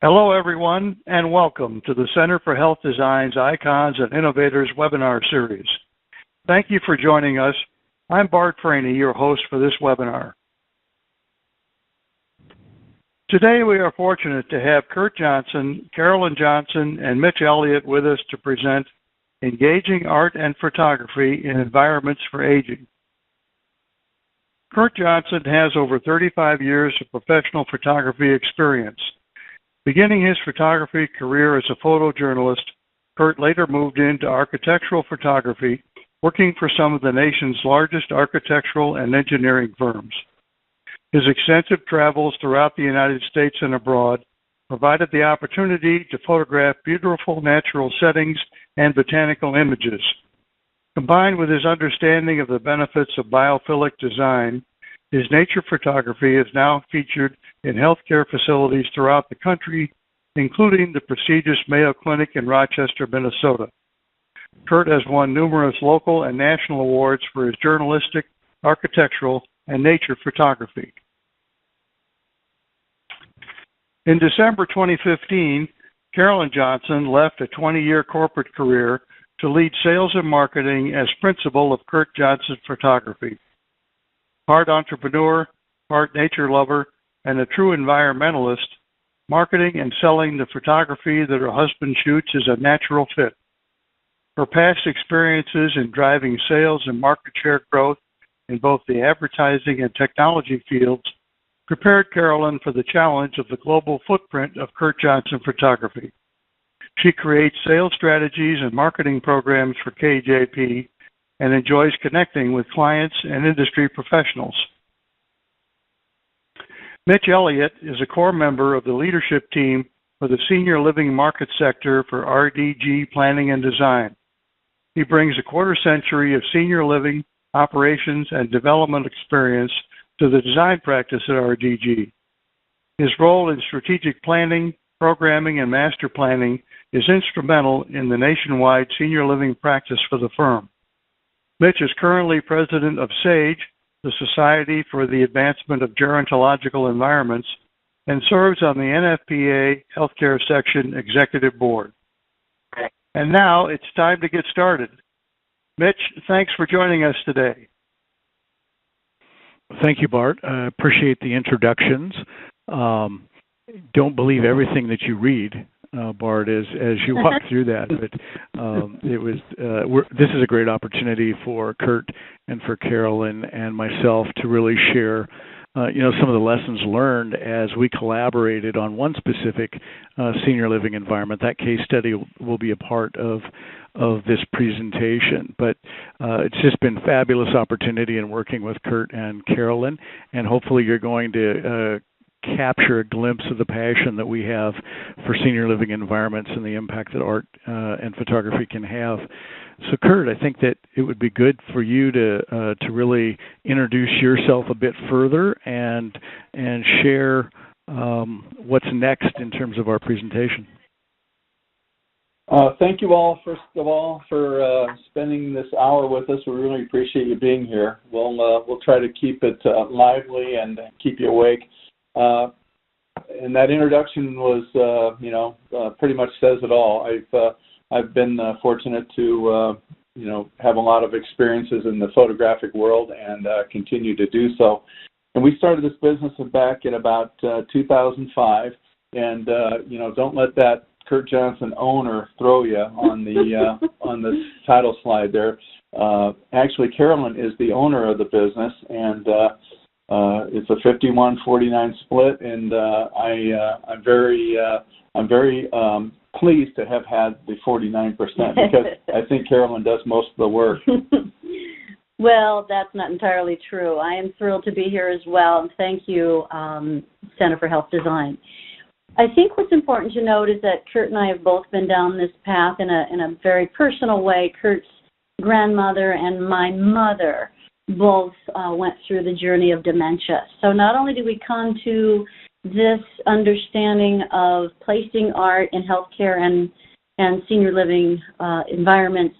Hello, everyone, and welcome to the Center for Health Design's Icons and Innovators webinar series. Thank you for joining us. I'm Bart Franey, your host for this webinar. Today, we are fortunate to have Kurt Johnson, Carolyn Johnson, and Mitch Elliott with us to present Engaging Art and Photography in Environments for Aging. Kurt Johnson has over 35 years of professional photography experience. Beginning his photography career as a photojournalist, Kurt later moved into architectural photography, working for some of the nation's largest architectural and engineering firms. His extensive travels throughout the United States and abroad provided the opportunity to photograph beautiful natural settings and botanical images. Combined with his understanding of the benefits of biophilic design, his nature photography is now featured in healthcare facilities throughout the country, including the prestigious Mayo Clinic in Rochester, Minnesota. Kurt has won numerous local and national awards for his journalistic, architectural, and nature photography. In December 2015, Carolyn Johnson left a 20-year corporate career to lead sales and marketing as principal of Kurt Johnson Photography. Part entrepreneur, part nature lover, and a true environmentalist, marketing and selling the photography that her husband shoots is a natural fit. Her past experiences in driving sales and market share growth in both the advertising and technology fields prepared Carolyn for the challenge of the global footprint of Kurt Johnson Photography. She creates sales strategies and marketing programs for KJP and enjoys connecting with clients and industry professionals. Mitch Elliott is a core member of the leadership team for the senior living market sector for RDG Planning and Design. He brings a quarter century of senior living, operations, and development experience to the design practice at RDG. His role in strategic planning, programming, and master planning is instrumental in the nationwide senior living practice for the firm. Mitch is currently president of SAGE, the Society for the Advancement of Gerontological Environments, and serves on the NFPA Healthcare Section Executive Board. And now it's time to get started. Mitch, thanks for joining us today. Thank you, Bart. I appreciate the introductions. Don't believe everything that you read, Bart, as you walk through that. But this is a great opportunity for Kurt and for Carolyn and myself to really share, some of the lessons learned as we collaborated on one specific senior living environment. That case study will be a part of this presentation. But it's just been a fabulous opportunity in working with Kurt and Carolyn, and hopefully you're going to capture a glimpse of the passion that we have for senior living environments and the impact that art and photography can have. So, Kurt, I think that it would be good for you to really introduce yourself a bit further and share what's next in terms of our presentation. Thank you all, first of all, for spending this hour with us. We really appreciate you being here. We'll try to keep it lively and keep you awake. And that introduction was, pretty much says it all. I've been fortunate to, have a lot of experiences in the photographic world and continue to do so. And we started this business back in about 2005. And don't let that Kurt Johnson owner throw you on the title slide there. Actually, Carolyn is the owner of the business, and it's a 51-49 split, and I'm very pleased to have had the 49% because I think Carolyn does most of the work. Well, that's not entirely true. I am thrilled to be here as well, and thank you, Center for Health Design. I think what's important to note is that Kurt and I have both been down this path in a very personal way. Kurt's grandmother and my mother both went through the journey of dementia. So not only do we come to this understanding of placing art in healthcare and senior living environments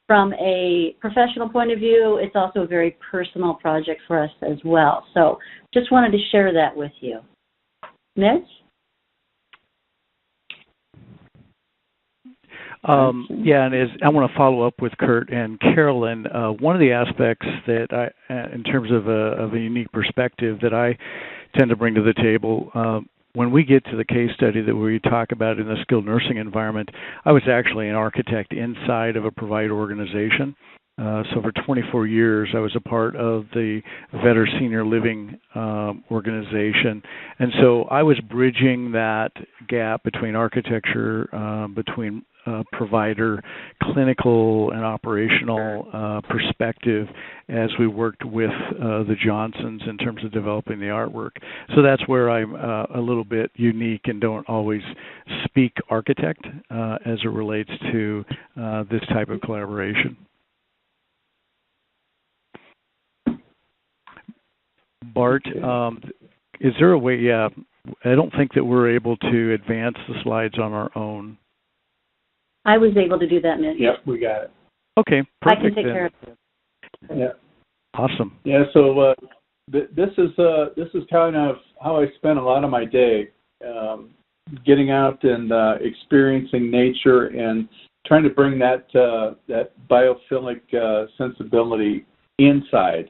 from a professional point of view, it's also a very personal project for us as well. So just wanted to share that with you. Mitch? Yeah, and I want to follow up with Kurt and Carolyn. One of the aspects that in terms of a unique perspective that I tend to bring to the table, when we get to the case study that we talk about in the skilled nursing environment, I was actually an architect inside of a provider organization. So for 24 years, I was a part of the Vetter Senior Living organization. And so I was bridging that gap between architecture, between provider, clinical, and operational perspective as we worked with the Johnsons in terms of developing the artwork. So that's where I'm a little bit unique and don't always speak architect as it relates to this type of collaboration. Bart, is there a way, I don't think that we're able to advance the slides on our own. I was able to do that, Mitch. Yep, we got it. Okay, perfect. I can take care of it. Yeah. Awesome. Yeah, so this is kind of how I spend a lot of my day, getting out and experiencing nature and trying to bring that biophilic sensibility inside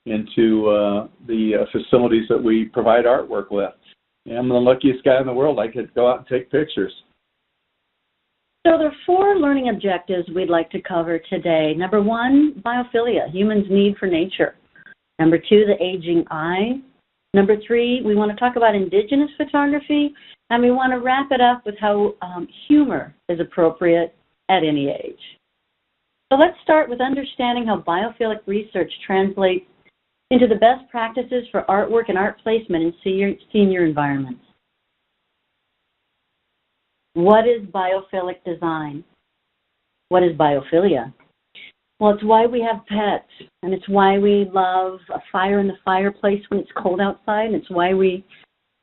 into the facilities that we provide artwork with. And I'm the luckiest guy in the world. I could go out and take pictures. So there are 4 learning objectives we'd like to cover today. Number 1, biophilia, humans' need for nature. Number 2, the aging eye. Number 3, we want to talk about Indigenous photography, and we want to wrap it up with how humor is appropriate at any age. So let's start with understanding how biophilic research translates into the best practices for artwork and art placement in senior environments. What is biophilic design? What is biophilia? Well, it's why we have pets, and it's why we love a fire in the fireplace when it's cold outside, and it's why we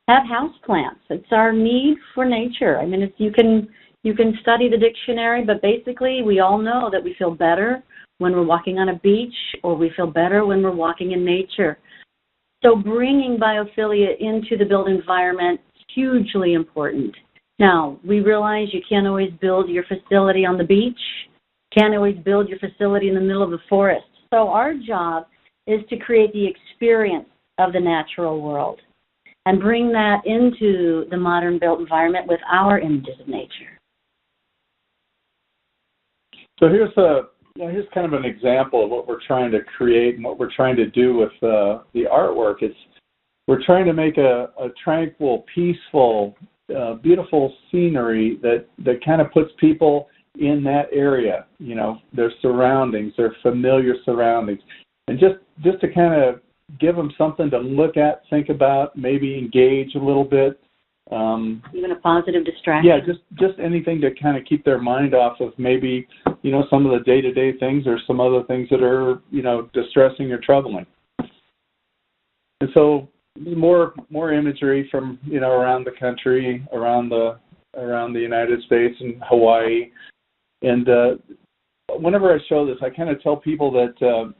have houseplants. It's our need for nature. I mean, you can study the dictionary, but basically we all know that we feel better when we're walking on a beach, or we feel better when we're walking in nature. So bringing biophilia into the built environment is hugely important. Now, we realize you can't always build your facility on the beach, can't always build your facility in the middle of the forest. So our job is to create the experience of the natural world and bring that into the modern built environment with our images of nature. So here's kind of an example of what we're trying to create and what we're trying to do with the artwork. We're trying to make a tranquil, peaceful, beautiful scenery that kind of puts people in that area, their surroundings, their familiar surroundings, and just to kind of give them something to look at, think about, maybe engage a little bit. Even a positive distraction. Yeah, just anything to kind of keep their mind off of maybe, some of the day-to-day things or some other things that are, distressing or troubling. And so more imagery from, around the country, around the United States and Hawaii. And whenever I show this, I kind of tell people that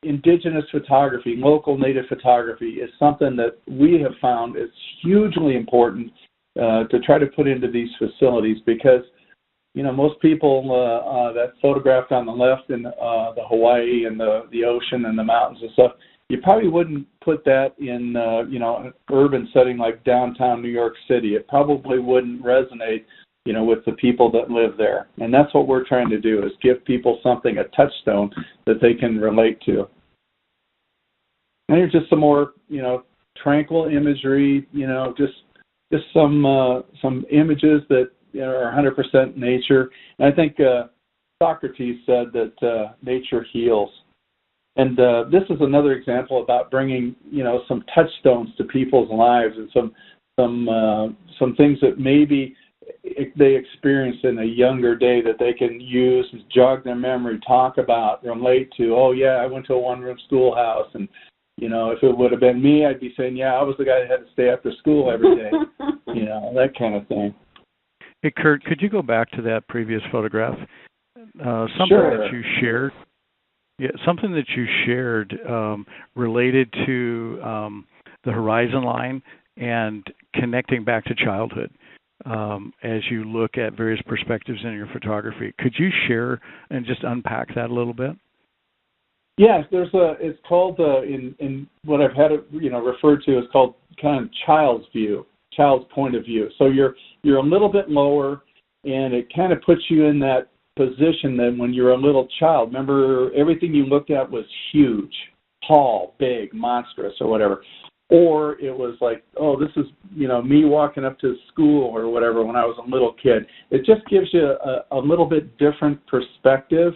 Indigenous photography, local native photography, is something that we have found is hugely important to try to put into these facilities because, most people that photographed on the left in the Hawaii and the ocean and the mountains and stuff, you probably wouldn't put that in, an urban setting like downtown New York City. It probably wouldn't resonate, with the people that live there. And that's what we're trying to do, is give people something, a touchstone that they can relate to. And here's just some more, tranquil imagery, just some images that are 100% nature. And I think Socrates said that nature heals. And this is another example about bringing, some touchstones to people's lives and some things that maybe they experienced in a younger day that they can use, jog their memory, talk about, relate to. Oh yeah, I went to a one-room schoolhouse, and if it would have been me, I'd be saying, yeah, I was the guy that had to stay after school every day. That kind of thing. Hey, Kurt, could you go back to that previous photograph? Something Sure. that you shared. Yeah, something that you shared related to the horizon line and connecting back to childhood. as you look at various perspectives in your photography. Could you share and just unpack that a little bit? Yes, it's called in what I've had it referred to as called kind of child's point of view. So you're a little bit lower, and it kind of puts you in that position that when you're a little child. Remember, everything you looked at was huge, tall, big, monstrous, or whatever. Or it was like, oh, this is me walking up to school or whatever when I was a little kid. It just gives you a little bit different perspective,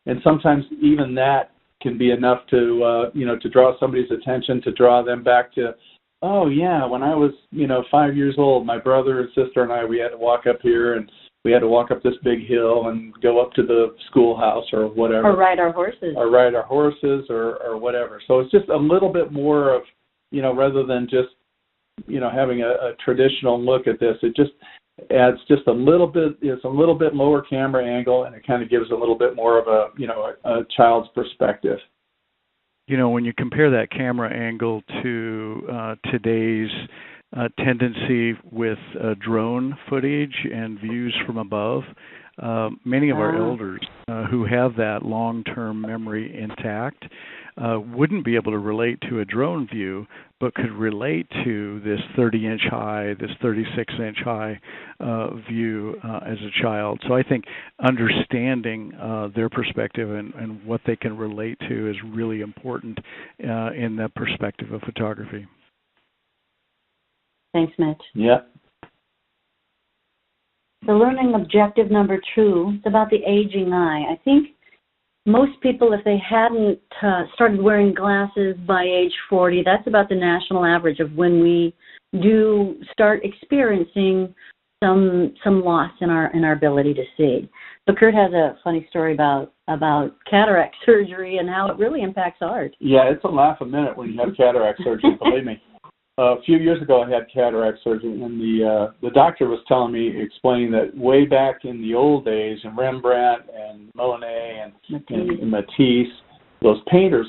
and sometimes even that can be enough to to draw somebody's attention, to draw them back to, oh yeah, when I was 5 years old, my brother and sister and I, we had to walk up here, and we had to walk up this big hill and go up to the schoolhouse or whatever. Or ride our horses. Or whatever. So it's just a little bit more of, rather than just having a traditional look at this, it just adds just a little bit. It's a little bit lower camera angle, and it kind of gives a little bit more of a child's perspective. When you compare that camera angle to today's tendency with drone footage and views from above, many of our elders who have that long-term memory intact wouldn't be able to relate to a drone view, but could relate to this 30-inch high, this 36-inch high view as a child. So I think understanding their perspective and what they can relate to is really important in the perspective of photography. Thanks, Mitch. Yeah. The learning objective number 2 is about the aging eye. I think most people, if they hadn't started wearing glasses by age 40, that's about the national average of when we do start experiencing some loss in our ability to see. But Kurt has a funny story about cataract surgery and how it really impacts art. Yeah, it's a laugh a minute when you have cataract surgery, believe me. A few years ago, I had cataract surgery, and the doctor was explaining that way back in the old days, in Rembrandt and Monet and Matisse, those painters,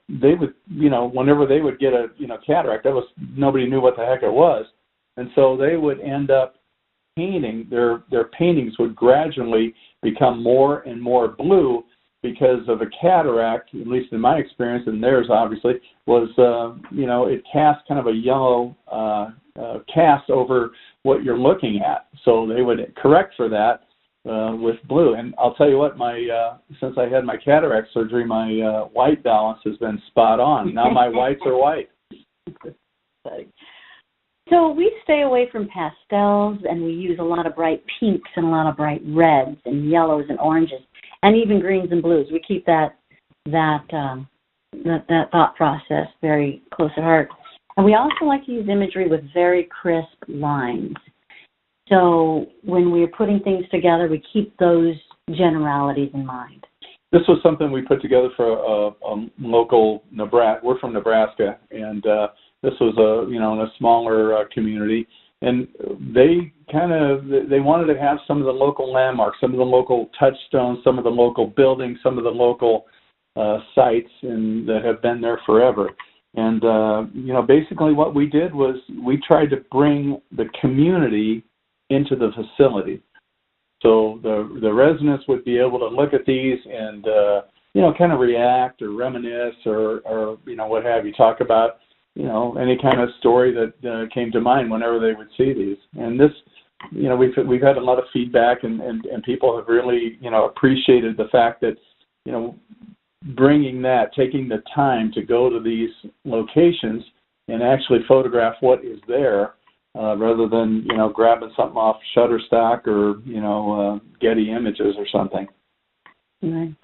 they would, whenever they would get a cataract, nobody knew what the heck it was, and so they would end up painting. Their paintings would gradually become more and more blue, because of a cataract, at least in my experience, and theirs obviously, was, it cast kind of a yellow cast over what you're looking at. So they would correct for that with blue. And I'll tell you what, since I had my cataract surgery, my white balance has been spot on. Now my whites are white. So we stay away from pastels, and we use a lot of bright pinks and a lot of bright reds and yellows and oranges, and even greens and blues. We keep that thought process very close at heart. And we also like to use imagery with very crisp lines. So when we're putting things together, we keep those generalities in mind. This was something we put together for a local Nebraska. We're from Nebraska, and this was in a smaller community. And they wanted to have some of the local landmarks, some of the local touchstones, some of the local buildings, some of the local sites that have been there forever. And, basically what we did was we tried to bring the community into the facility. So the residents would be able to look at these and, kind of react or reminisce or what have you, talk about any kind of story that came to mind whenever they would see these. And this, we've had a lot of feedback, and people have really, appreciated the fact that, taking the time to go to these locations and actually photograph what is there, rather than, grabbing something off Shutterstock or, Getty Images or something. Right.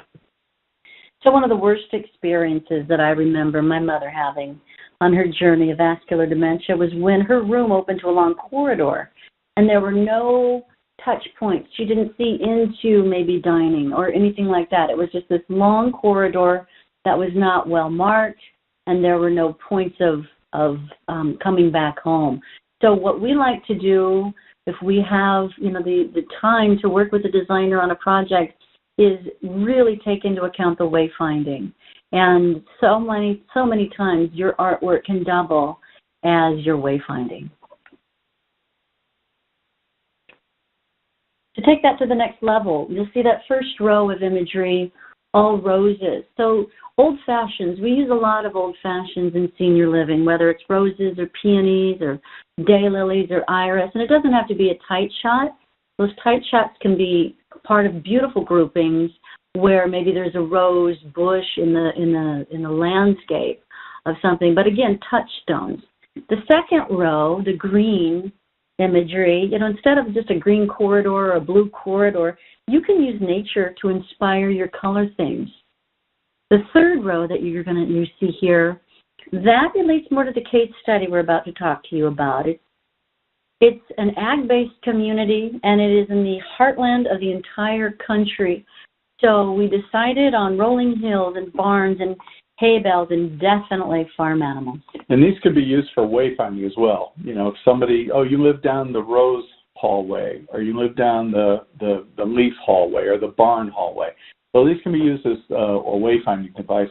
So one of the worst experiences that I remember my mother having on her journey of vascular dementia was when her room opened to a long corridor, and there were no touch points. She didn't see into maybe dining or anything like that. It was just this long corridor that was not well marked, and there were no points of coming back home. So what we like to do, if we have the time to work with a designer on a project, is really take into account the wayfinding. And so many times your artwork can double as your wayfinding. take that to the next level, you'll see that first row of imagery, all roses. So old fashions, we use a lot of old fashions in senior living, whether it's roses or peonies or daylilies or iris, and it doesn't have to be a tight shot. Those tight shots can be part of beautiful groupings where maybe there's a rose bush in the landscape of something, but again, touchstones. The second row, the green imagery, instead of just a green corridor or a blue corridor, you can use nature to inspire your color themes. The third row that you see here, that relates more to the case study we're about to talk to you about. It's an ag-based community, and it is in the heartland of the entire country. So we decided on rolling hills and barns and hay bales and definitely farm animals. And these could be used for wayfinding as well. If somebody, you live down the rose hallway, or you live down the leaf hallway or the barn hallway. So these can be used as a wayfinding device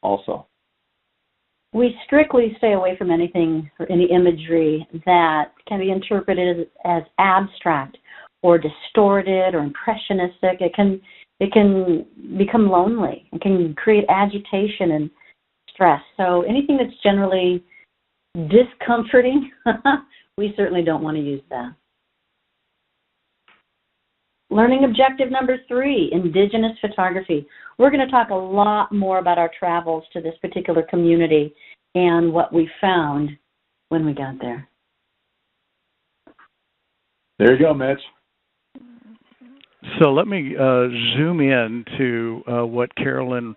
also. We strictly stay away from anything or any imagery that can be interpreted as abstract or distorted or impressionistic. It can become lonely. It can create agitation and stress. So anything that's generally discomforting, we certainly don't want to use that. Learning objective number 3, Indigenous photography. We're going to talk a lot more about our travels to this particular community and what we found when we got there. There you go, Mitch. So let me zoom in to what Carolyn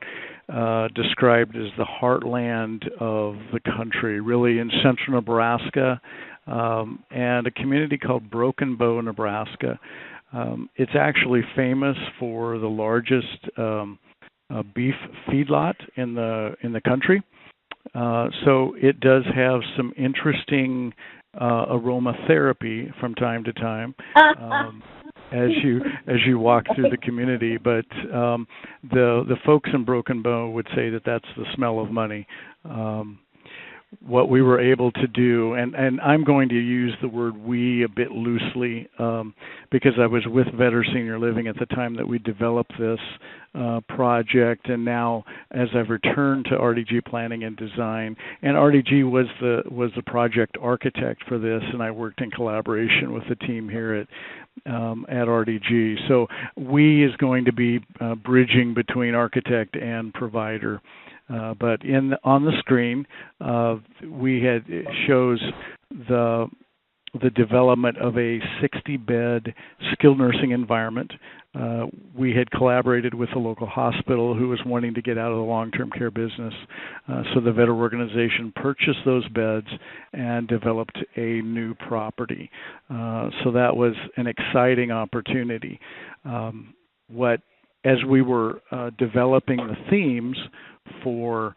described as the heartland of the country, really in central Nebraska, and a community called Broken Bow, Nebraska. It's actually famous for the largest beef feedlot in the country. So it does have some interesting aromatherapy from time to time as you walk through the community. But the folks in Broken Bow would say that that's the smell of money. What we were able to do, and I'm going to use the word we a bit loosely because I was with Vetter Senior Living at the time that we developed this project, and now as I've returned to RDG Planning and Design, and RDG was the project architect for this, and I worked in collaboration with the team here at RDG. So we is going to be bridging between architect and provider. But on the screen, it shows the development of a 60-bed skilled nursing environment. We had collaborated with a local hospital who was wanting to get out of the long-term care business. So the Vetter organization purchased those beds and developed a new property. So that was an exciting opportunity. As we were developing the themes for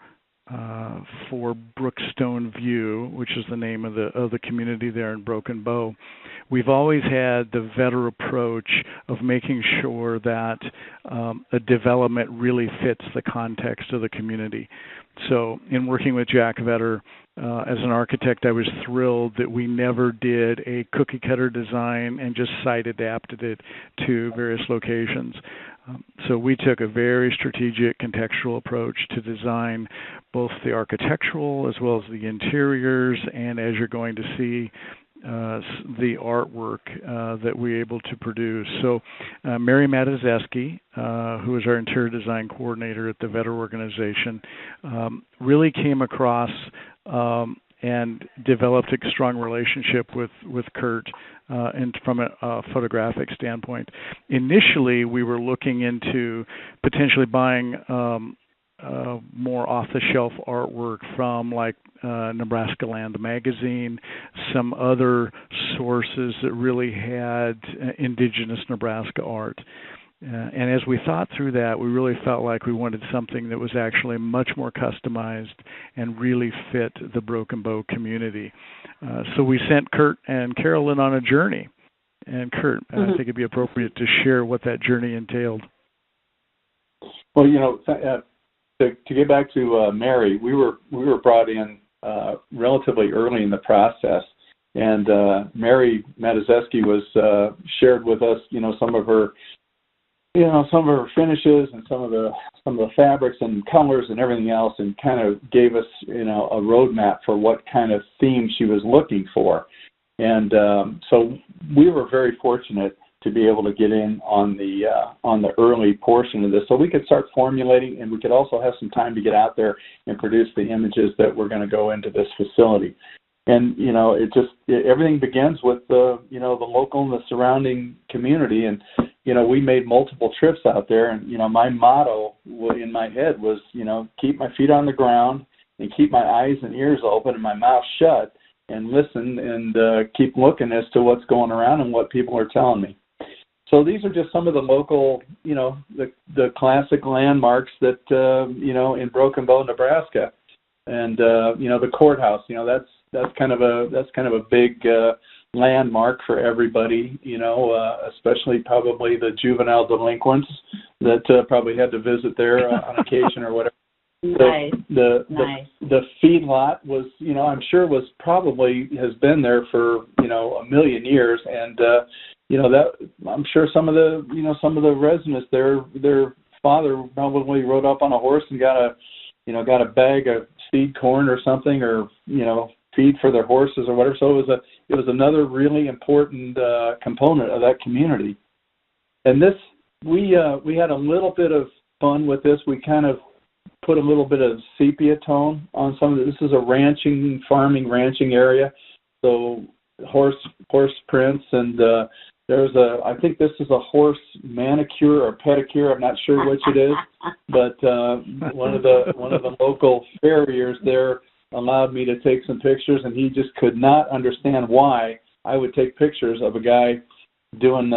Brookstone View, which is the name of the community there in Broken Bow, we've always had the Vetter approach of making sure that a development really fits the context of the community. So in working with Jack Vetter as an architect, I was thrilled that we never did a cookie cutter design and just site adapted it to various locations. So we took a very strategic contextual approach to design both the architectural as well as the interiors, and as you're going to see, the artwork that we were able to produce. So Mary Matazeski, who is our interior design coordinator at the Vetter organization, really came across and developed a strong relationship with Kurt and from a photographic standpoint. Initially, we were looking into potentially buying more off-the-shelf artwork from like Nebraska Land Magazine, some other sources that really had Indigenous Nebraska art. And as we thought through that, we really felt like we wanted something that was actually much more customized and really fit the Broken Bow community. So we sent Kurt and Carolyn on a journey. And Kurt, I think it'd be appropriate to share what that journey entailed. Well, to get back to Mary, we were brought in relatively early in the process, And Mary Matazeski was shared with us, some of her finishes and some of the fabrics and colors and everything else, and kind of gave us, a roadmap for what kind of theme she was looking for. And so we were very fortunate to be able to get in on the early portion of this, so we could start formulating, and we could also have some time to get out there and produce the images that were going to go into this facility. And everything begins with the local and the surrounding community. And we made multiple trips out there, and my motto in my head was keep my feet on the ground and keep my eyes and ears open and my mouth shut and listen and keep looking as to what's going around and what people are telling me. So these are just some of the local, the classic landmarks that in Broken Bow, Nebraska, and the courthouse. That's kind of a big landmark for everybody, especially probably the juvenile delinquents that probably had to visit there on occasion or whatever. Nice. The feedlot was, I'm sure has been there for, a million years, and that I'm sure some of the residents there, their father probably rode up on a horse and got a bag of seed corn or something, or feed for their horses or whatever. So it was another really important component of that community. And this we had a little bit of fun with this. We kind of put a little bit of sepia tone on some of this. This is a farming ranching area, so horse prints, and I think this is a horse manicure or pedicure. I'm not sure which it is, but one of the local farriers there allowed me to take some pictures, and he just could not understand why I would take pictures of a guy doing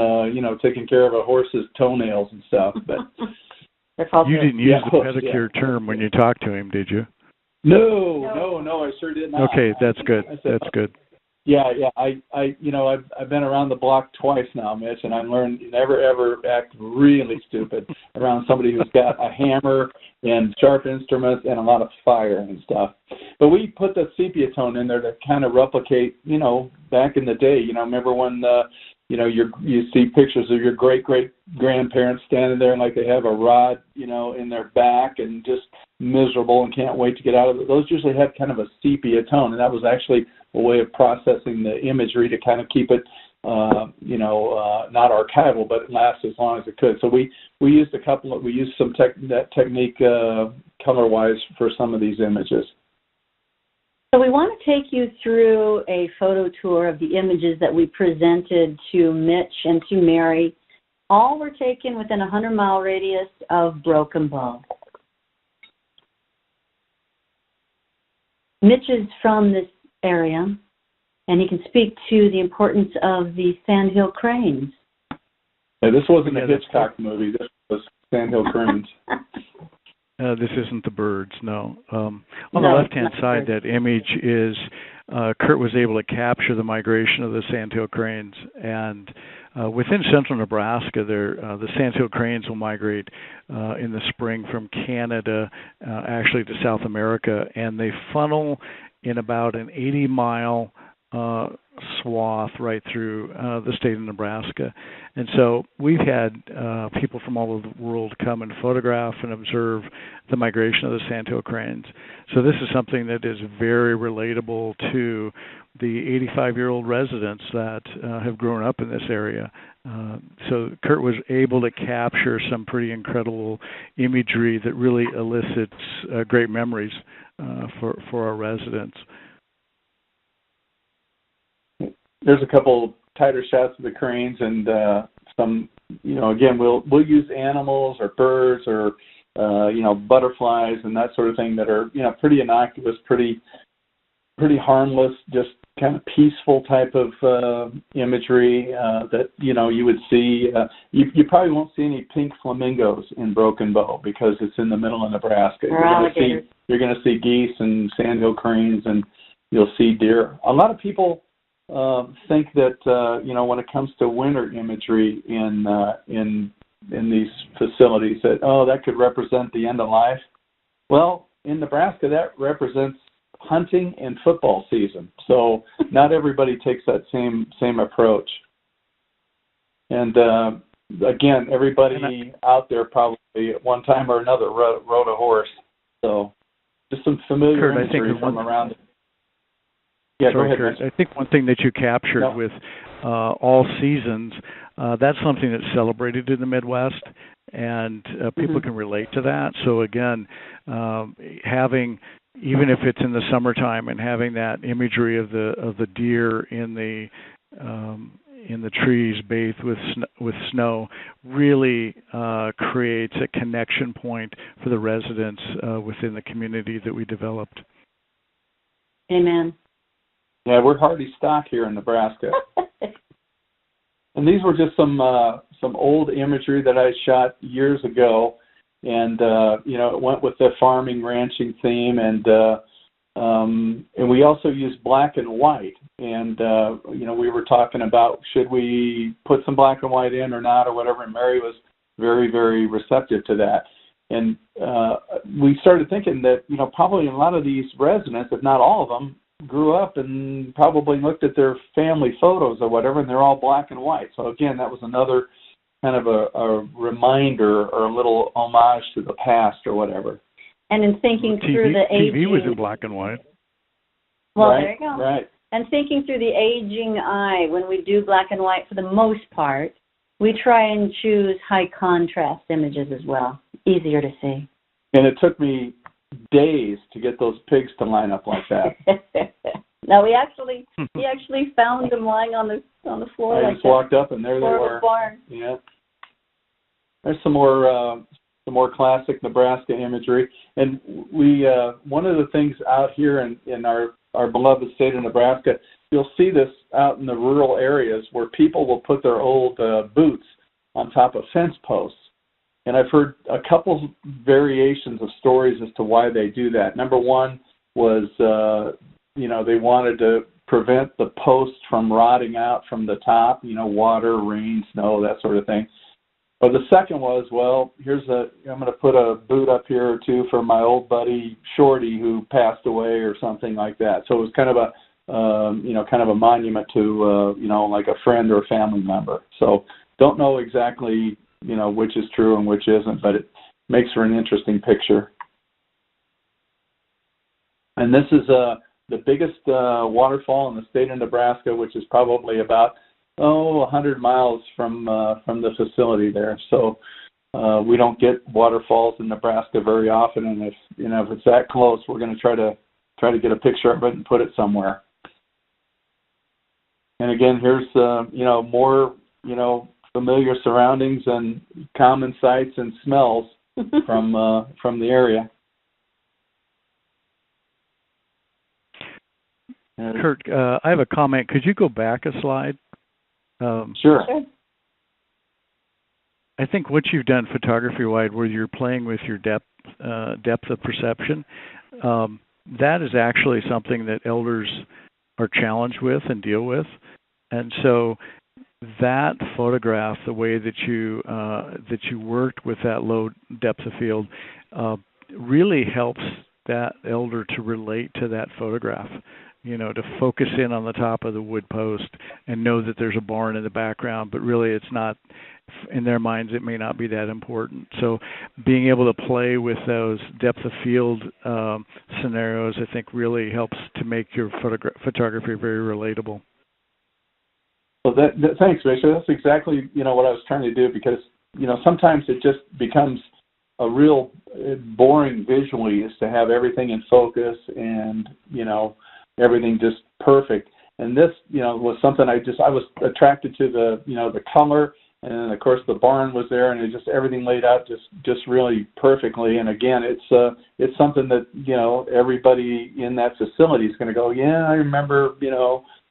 taking care of a horse's toenails and stuff. But you didn't use the pedicure term when you talked to him, did you? No, I sure did not. Okay, that's good. That's good. Yeah. I've been around the block twice now, Mitch, and I learned never ever act really stupid around somebody who's got a hammer and sharp instruments and a lot of fire and stuff. But we put the sepia tone in there to kind of replicate, back in the day. Remember when you see pictures of your great-great-grandparents standing there and like they have a rod, in their back and just miserable and can't wait to get out of it. Those usually had kind of a sepia tone, and that was actually a way of processing the imagery to kind of keep it, not archival, but last as long as it could. So we used some that technique color-wise for some of these images. So we want to take you through a photo tour of the images that we presented to Mitch and to Mary. All were taken within a 100-mile radius of Broken Bow. Mitch is from this area, and he can speak to the importance of the sandhill cranes. Yeah, this wasn't a Hitchcock movie. This was sandhill cranes. This isn't the birds, no. On the left-hand side, that image is Kurt was able to capture the migration of the sandhill cranes. And within central Nebraska, the sandhill cranes will migrate in the spring from Canada actually to South America, and they funnel in about an 80-mile swath right through the state of Nebraska. And so we've had people from all over the world come and photograph and observe the migration of the sandhill cranes. So this is something that is very relatable to the 85-year-old residents that have grown up in this area. So Kurt was able to capture some pretty incredible imagery that really elicits great memories for our residents. There's a couple tighter shots of the cranes, and some, again, we'll use animals or birds or butterflies and that sort of thing that are pretty innocuous, pretty harmless, just kind of peaceful type of imagery that you would see. You probably won't see any pink flamingos in Broken Bow because it's in the middle of Nebraska. You're going to see geese and sandhill cranes, and you'll see deer. A lot of people think that when it comes to winter imagery in these facilities, that that could represent the end of life. Well, in Nebraska, that represents hunting and football season. So not everybody takes that same approach. And again, everybody out there probably at one time or another rode a horse. So just some familiar imagery from around it. Yeah, sorry, go ahead, Kurt. Mitch. I think one thing that you captured with all seasons, that's something that's celebrated in the Midwest, and people can relate to that. So again, having, even if it's in the summertime, and having that imagery of the deer in the trees bathed with snow really creates a connection point for the residents within the community that we developed. Amen. Yeah, we're hardy stock here in Nebraska. And these were just some old imagery that I shot years ago, and it went with the farming ranching theme, and we also used black and white, and we were talking about should we put some black and white in or not or whatever, and Mary was very, very receptive to that. And we started thinking that probably a lot of these residents, if not all of them, grew up and probably looked at their family photos or whatever, and they're all black and white. So again, that was another kind of a reminder or a little homage to the past or whatever. And in thinking through the aging... TV was in black and white. Well, right, there you go. Right. And thinking through the aging eye, when we do black and white for the most part, we try and choose high contrast images as well. Easier to see. And it took me days to get those pigs to line up like that. No, we actually found them lying on the floor. I just walked up and there they were. Barn. Yeah. There's some more classic Nebraska imagery, and we one of the things out here in our beloved state of Nebraska, you'll see this out in the rural areas where people will put their old boots on top of fence posts. And I've heard a couple variations of stories as to why they do that. Number one was, they wanted to prevent the post from rotting out from the top, water, rain, snow, that sort of thing. Or the second was, well, I'm going to put a boot up here or two for my old buddy Shorty who passed away or something like that. So it was kind of a monument to, like a friend or a family member. So don't know exactly which is true and which isn't, but it makes for an interesting picture. And this is the biggest waterfall in the state of Nebraska, which is probably about 100 miles from the facility there. So we don't get waterfalls in Nebraska very often, and if it's that close, we're going to try to get a picture of it and put it somewhere. And again, here's more familiar surroundings and common sights and smells from the area. Kurt, I have a comment. Could you go back a slide? Sure. I think what you've done photography-wise, where you're playing with your depth of perception, that is actually something that elders are challenged with and deal with, and so that photograph, the way that you worked with that low depth of field, really helps that elder to relate to that photograph. To focus in on the top of the wood post and know that there's a barn in the background, but really it's not, in their minds, it may not be that important. So being able to play with those depth of field scenarios, I think, really helps to make your photography very relatable. Well, thanks, Richard. That's exactly, what I was trying to do, because, sometimes it just becomes a real boring visually is to have everything in focus and, everything just perfect. And this, was something I was attracted to the color, and then of course the barn was there, and it just everything laid out just really perfectly. And again, it's something that everybody in that facility is going to go, yeah, I remember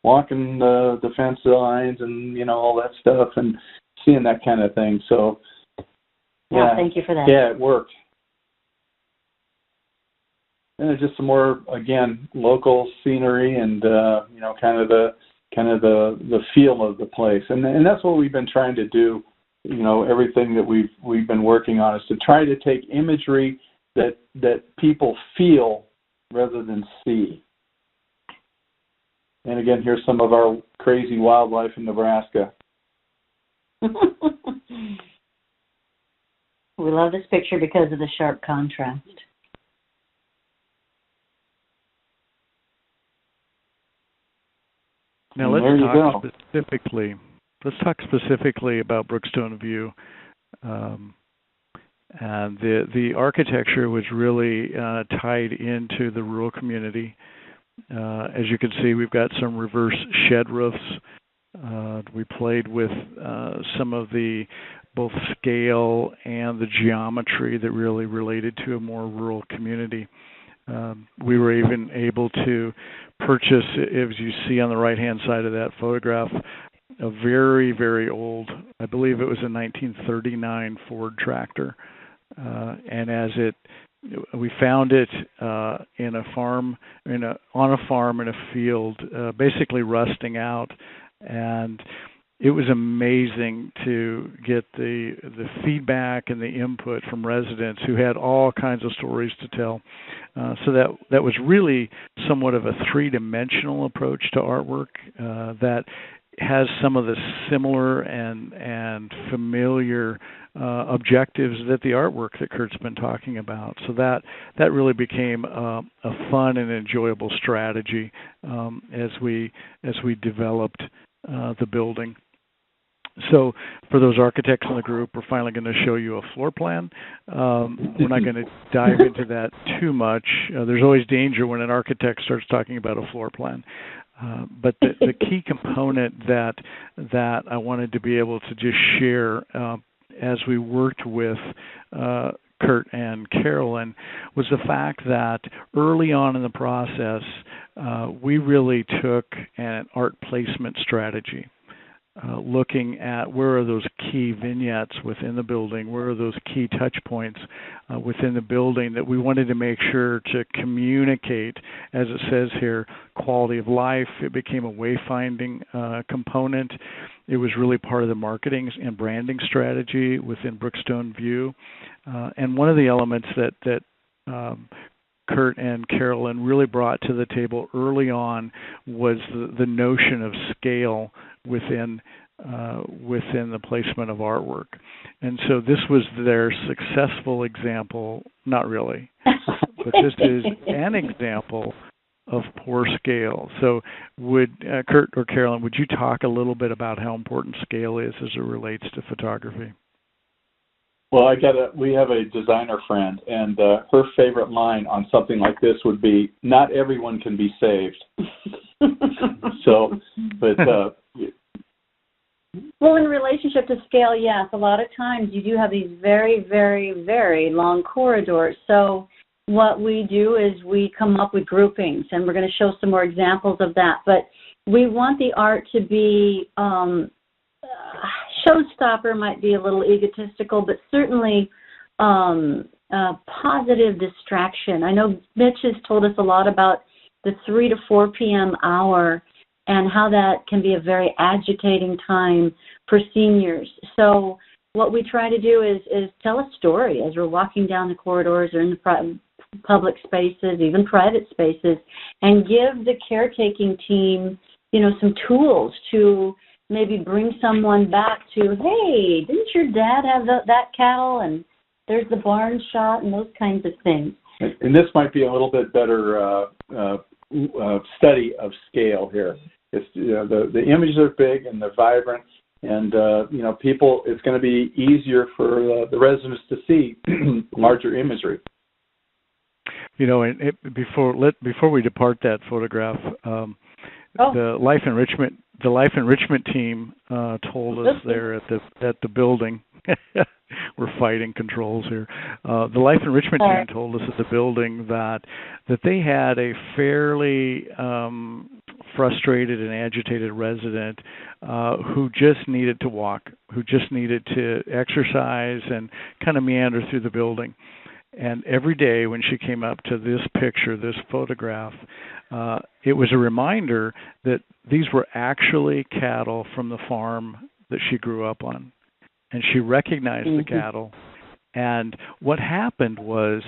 walking the fence lines and all that stuff and seeing that kind of thing. So yeah, thank you for that. Yeah, it worked. And there's just some more, again, local scenery and kind of the feel of the place, and that's what we've been trying to do. Everything that we've been working on is to try to take imagery that people feel rather than see. And again, here's some of our crazy wildlife in Nebraska. We love this picture because of the sharp contrast. Now let's talk specifically about Brookstone View. And the architecture was really tied into the rural community. As you can see, we've got some reverse shed roofs. We played with some of the both scale and the geometry that really related to a more rural community. We were even able to purchase, as you see on the right-hand side of that photograph, a very, very old, I believe it was a 1939 Ford tractor. And we found it in a farm, on a farm in a field, basically rusting out, and it was amazing to get the feedback and the input from residents who had all kinds of stories to tell. So that was really somewhat of a three-dimensional approach to artwork that has some of the similar and familiar objectives that the artwork that Kurt's been talking about. So that really became a fun and enjoyable strategy as we developed the building. So for those architects in the group, we're finally going to show you a floor plan. We're not going to dive into that too much. There's always danger when an architect starts talking about a floor plan. But the key component that I wanted to be able to just share as we worked with Kurt and Carolyn was the fact that early on in the process, we really took an art placement strategy. Looking at where are those key vignettes within the building, where are those key touch points within the building that we wanted to make sure to communicate, as it says here, quality of life. It became a wayfinding component. It was really part of the marketing and branding strategy within Brookstone View. And one of the elements that Kurt and Carolyn really brought to the table early on was the notion of scale within the placement of artwork. And so this was their successful example, not really, but this is an example of poor scale. So would Kurt or Carolyn, would you talk a little bit about how important scale is as it relates to photography? Well, we have a designer friend, and her favorite line on something like this would be, "Not everyone can be saved." So, but well, in relationship to scale, yes, a lot of times you do have these very, very, very long corridors. So what we do is we come up with groupings, and we're going to show some more examples of that. But we want the art to be showstopper might be a little egotistical, but certainly positive distraction. I know Mitch has told us a lot about the 3 to 4 p.m. hour and how that can be a very agitating time for seniors. So what we try to do is tell a story as we're walking down the corridors or in the public spaces, even private spaces, and give the caretaking team, some tools to maybe bring someone back to, hey, didn't your dad have that cattle? And there's the barn shot and those kinds of things. And this might be a little bit better study of scale here. It's, the images are big and they're vibrant, and people. It's going to be easier for the residents to see larger imagery. And before we depart that photograph, the life enrichment team told us there at the building. We're fighting controls here. The life enrichment team told us at the building that they had a fairly frustrated and agitated resident who just needed to walk, who just needed to exercise and kind of meander through the building. And every day when she came up to this picture, this photograph, it was a reminder that these were actually cattle from the farm that she grew up on. And she recognized the cattle. And what happened was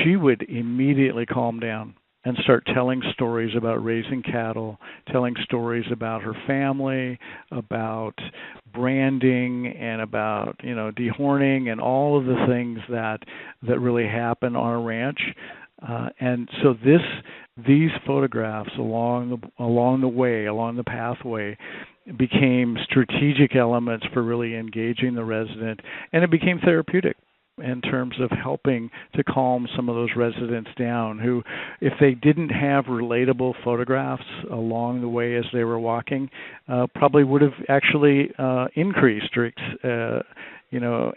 she would immediately calm down. and start telling stories about raising cattle, telling stories about her family, about branding, and about dehorning and all of the things that really happen on a ranch. And so these photographs along the way, along the pathway, became strategic elements for really engaging the resident, and it became therapeutic in terms of helping to calm some of those residents down who, if they didn't have relatable photographs along the way as they were walking, probably would have actually increased or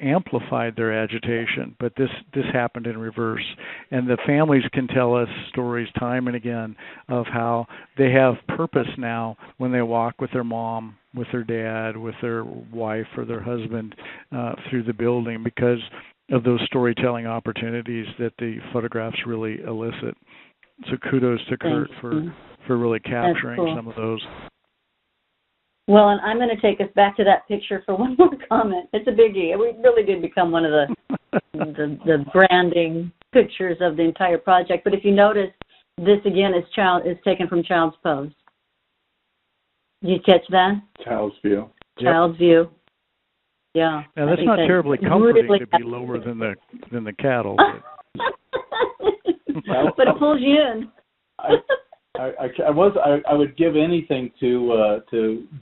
amplified their agitation. But this happened in reverse. And the families can tell us stories time and again of how they have purpose now when they walk with their mom, with their dad, with their wife or their husband through the building because of those storytelling opportunities that the photographs really elicit. So kudos to Kurt for really capturing some of those. Well, and I'm going to take us back to that picture for one more comment. It's a biggie. We really did become one of the branding pictures of the entire project. But if you notice, this again is taken from Child's Pose. Did you catch that? Child's View. Child's View. Yeah. Now that's not terribly comforting to be lower than the cattle. But it pulls you in. I would give anything to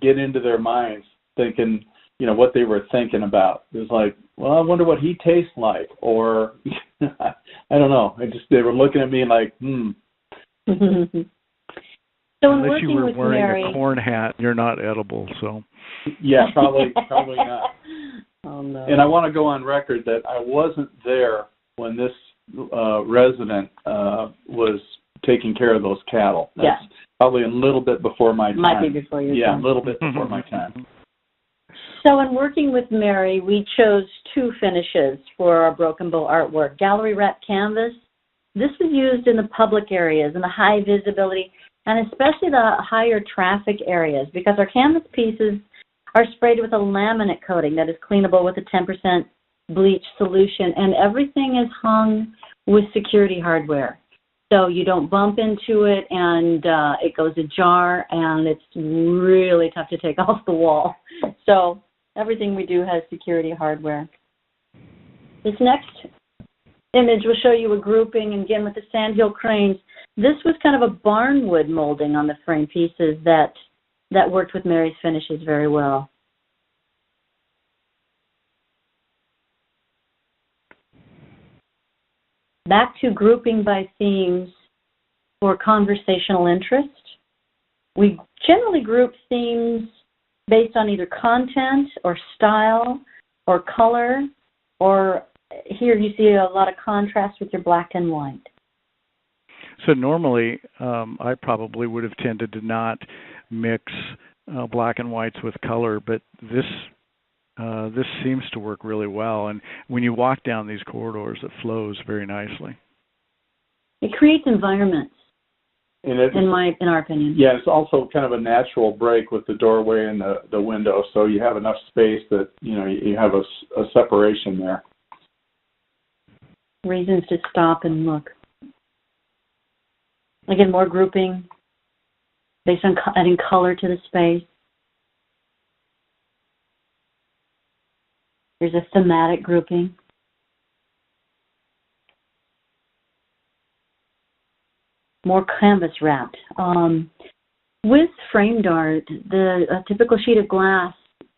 get into their minds, thinking, what they were thinking about. It was like, well, I wonder what he tastes like, or I don't know. They were looking at me like, So unless you were wearing Mary, a corn hat, you're not edible. So. Yeah, probably not. Oh no. And I want to go on record that I wasn't there when this resident was taking care of those cattle. That's probably a little bit before my time. Might be before your time. Yeah, a little bit before my time. So in working with Mary, we chose two finishes for our Broken Bow artwork. Gallery wrap canvas. This was used in the public areas and the high visibility, and especially the higher traffic areas, because our canvas pieces are sprayed with a laminate coating that is cleanable with a 10% bleach solution, and everything is hung with security hardware. So you don't bump into it, and it goes ajar, and it's really tough to take off the wall. So everything we do has security hardware. This next image will show you a grouping, and again with the sandhill cranes. This was kind of a barnwood molding on the frame pieces that worked with Mary's finishes very well. Back to grouping by themes for conversational interest. We generally group themes based on either content or style or color, or here you see a lot of contrast with your black and white. So normally, I probably would have tended to not mix black and whites with color, but this seems to work really well. And when you walk down these corridors, it flows very nicely. It creates environments, in our opinion. Yeah, it's also kind of a natural break with the doorway and the window, so you have enough space that you have a separation there. Reasons to stop and look. Again, more grouping based on adding color to the space. There's a thematic grouping. More canvas wrapped. With framed art, the typical sheet of glass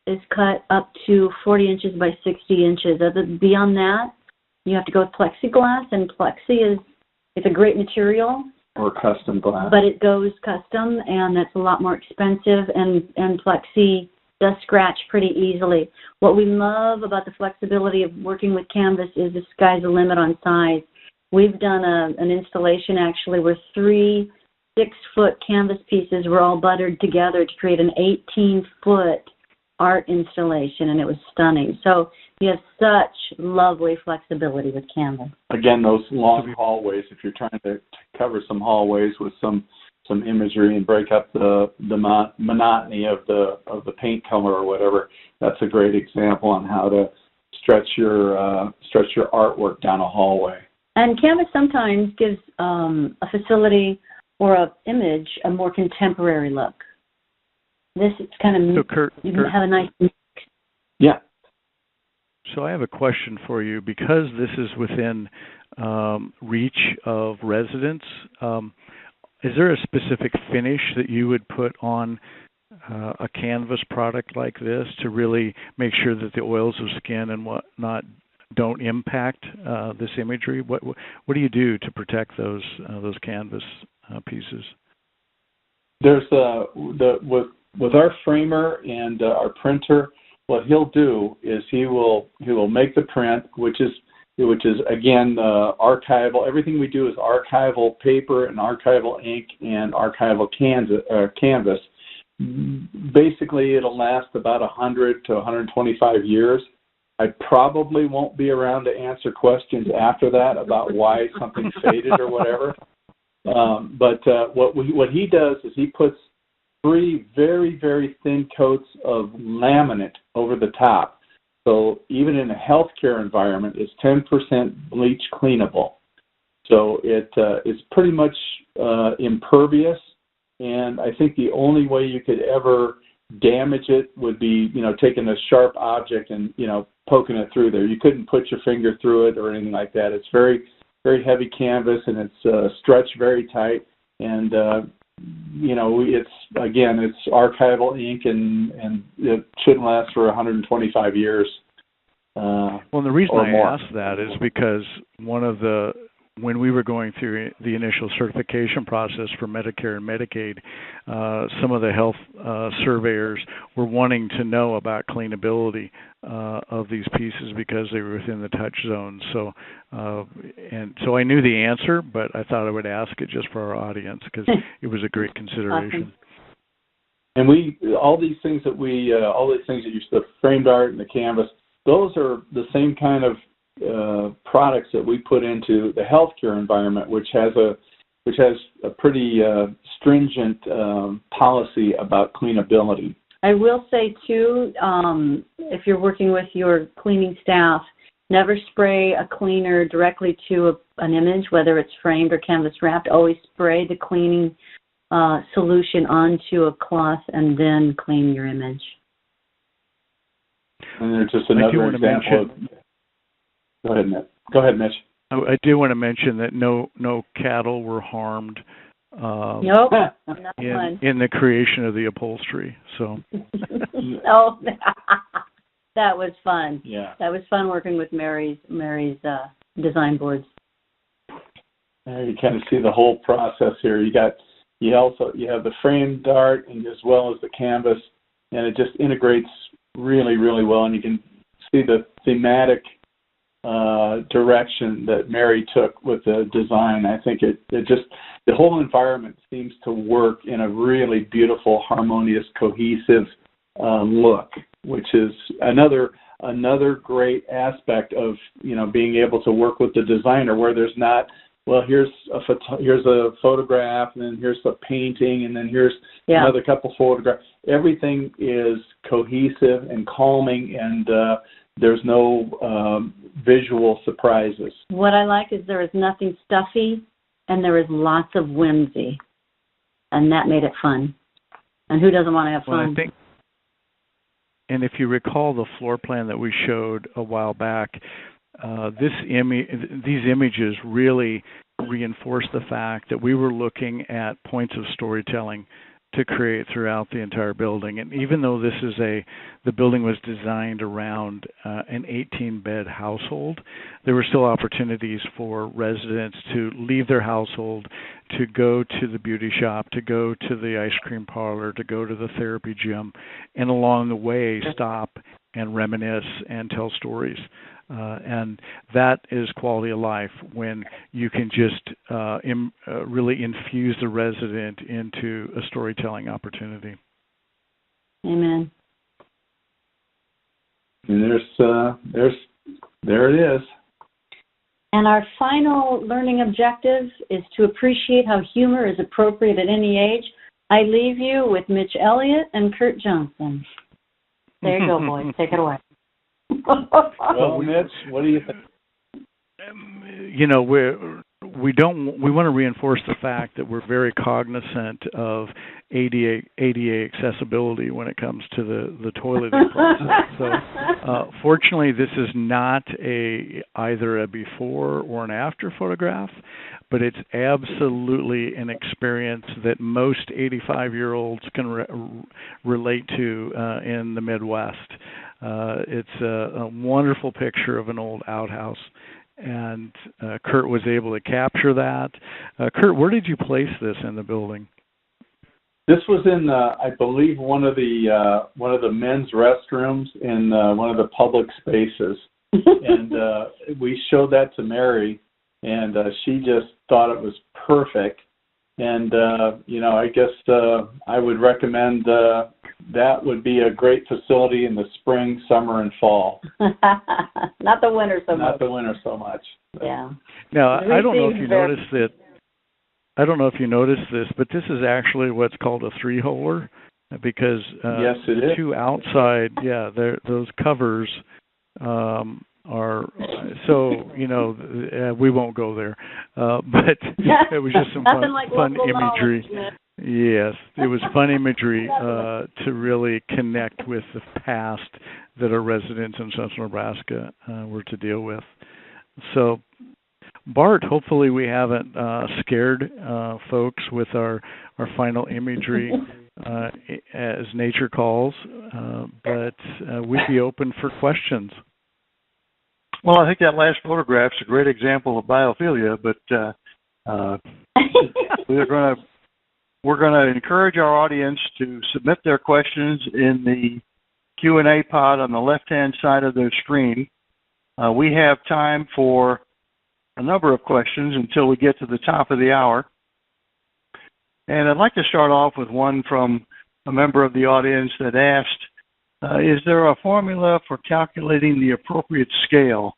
is cut up to 40 inches by 60 inches. Beyond that, you have to go with plexiglass, and plexi it's a great material. Or custom glass. But it goes custom, and that's a lot more expensive, and plexi does scratch pretty easily. What we love about the flexibility of working with canvas is the sky's the limit on size. We've done an installation actually where 3 6-foot canvas pieces were all buttered together to create an 18-foot art installation, and it was stunning. So you have such lovely flexibility with canvas. Again, those long hallways, if you're trying to cover some hallways with some imagery and break up the monotony of the paint color or whatever, that's a great example on how to stretch your artwork down a hallway. And Canvas sometimes gives a facility or an image a more contemporary look. This is kind of, so Kurt, have a nice mix. Yeah. So I have a question for you. Because this is within reach of residents, is there a specific finish that you would put on a canvas product like this to really make sure that the oils of skin and whatnot don't impact this imagery? What do you do to protect those canvas pieces? There's with our framer and our printer, what he'll do is he will make the print, which is again archival. Everything we do is archival paper and archival ink and archival canvas. Basically, it'll last about 100 to 125 years. I probably won't be around to answer questions after that about why something faded or whatever. But what he does is he puts 3 very, very thin coats of laminate over the top. So even in a healthcare environment, it's 10% bleach cleanable. So it's pretty much impervious. And I think the only way you could ever damage it would be, taking a sharp object and, poking it through there. You couldn't put your finger through it or anything like that. It's very, very heavy canvas, and it's stretched very tight. And, it's archival ink, and it shouldn't last for 125 years. Well, the reason I more. asked that is because when we were going through the initial certification process for Medicare and Medicaid, some of the health surveyors were wanting to know about cleanability of these pieces because they were within the touch zone. So I knew the answer, but I thought I would ask it just for our audience because it was a great consideration. Awesome. And all these things that you the framed art and the canvas, those are the same kind of products that we put into the healthcare environment, which has a pretty stringent policy about cleanability. I will say too, if you're working with your cleaning staff, never spray a cleaner directly to an image, whether it's framed or canvas wrapped. Always spray the cleaning solution onto a cloth and then clean your image. And there's just another example. Go ahead, Mitch. I do want to mention that no cattle were harmed nope, not in the creation of the upholstery. So. Oh, that was fun. Yeah. That was fun working with Mary's design boards. You kind of see the whole process here. You have the framed art and as well as the canvas, and it just integrates really, really well. And you can see the thematic direction that Mary took with the design. I think it just, the whole environment seems to work in a really beautiful, harmonious, cohesive look, which is another great aspect of being able to work with the designer, where there's not, well, here's a photograph, and then here's a painting, and then here's another couple photographs. Everything is cohesive and calming, and there's no visual surprises. What I like is there is nothing stuffy, and there is lots of whimsy, and that made it fun. And who doesn't want to have fun? Well, I think, and if you recall the floor plan that we showed a while back, these images really reinforce the fact that we were looking at points of storytelling to create throughout the entire building. And even though the building was designed around an 18-bed household, there were still opportunities for residents to leave their household, to go to the beauty shop, to go to the ice cream parlor, to go to the therapy gym, and along the way stop and reminisce and tell stories. And that is quality of life, when you can just really infuse the resident into a storytelling opportunity. Amen. And there it is. And our final learning objective is to appreciate how humor is appropriate at any age. I leave you with Mitch Elliott and Kurt Johnson. There you go, boys. Take it away. Well, Mitch, what do you think? you know, we want to reinforce the fact that we're very cognizant of ADA accessibility when it comes to the toileting process. So, fortunately, this is not either a before or an after photograph, but it's absolutely an experience that most 85-year-olds can relate to in the Midwest. It's a wonderful picture of an old outhouse. And Kurt was able to capture that. Kurt, where did you place this in the building? This was in, I believe, one of the men's restrooms in one of the public spaces, and we showed that to Mary, and she just thought it was perfect. And you know, I guess I would recommend that would be a great facility in the spring, summer, and fall. Not the winter so much. Not the winter so much. Yeah. Now, I don't know if you noticed that. I don't know if you noticed this, but this is actually what's called a three-holer, because yes, it is. Two outside, those covers are, so, you know, we won't go there, but it was just some fun imagery. Yes, it was fun imagery to really connect with the past that our residents in Central Nebraska were to deal with. So, Bart, hopefully we haven't scared folks with our final imagery as nature calls, but we'd be open for questions. Well, I think that last photograph's a great example of biophilia, but we're going to encourage our audience to submit their questions in the Q&A pod on the left-hand side of the screen. We have time for a number of questions until we get to the top of the hour. And I'd like to start off with one from a member of the audience that asked, is there a formula for calculating the appropriate scale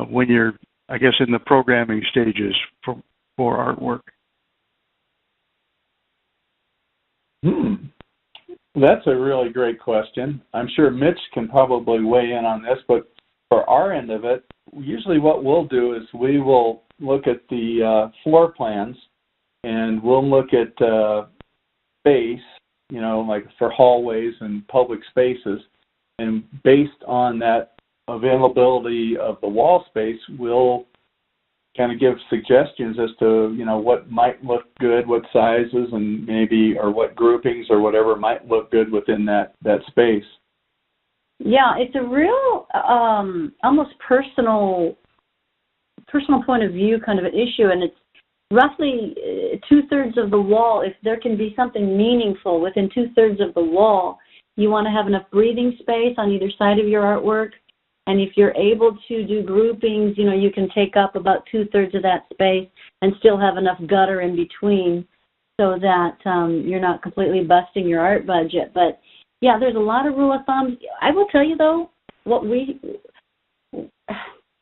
when you're, I guess, in the programming stages for artwork? That's a really great question. I'm sure Mitch can probably weigh in on this, but for our end of it, usually what we'll do is we will look at the floor plans, and we'll look at space, you know, like for hallways and public spaces, and based on that availability of the wall space, we'll kind of give suggestions as to, you know, what might look good, what sizes, and maybe, or what groupings or whatever might look good within that space. Yeah, it's a real, almost personal point of view kind of an issue, and it's roughly 2/3 of the wall. If there can be something meaningful within 2/3 of the wall, you want to have enough breathing space on either side of your artwork. And if you're able to do groupings, you know, you can take up about 2/3 of that space and still have enough gutter in between so that you're not completely busting your art budget. But yeah, there's a lot of rule of thumbs. I will tell you though,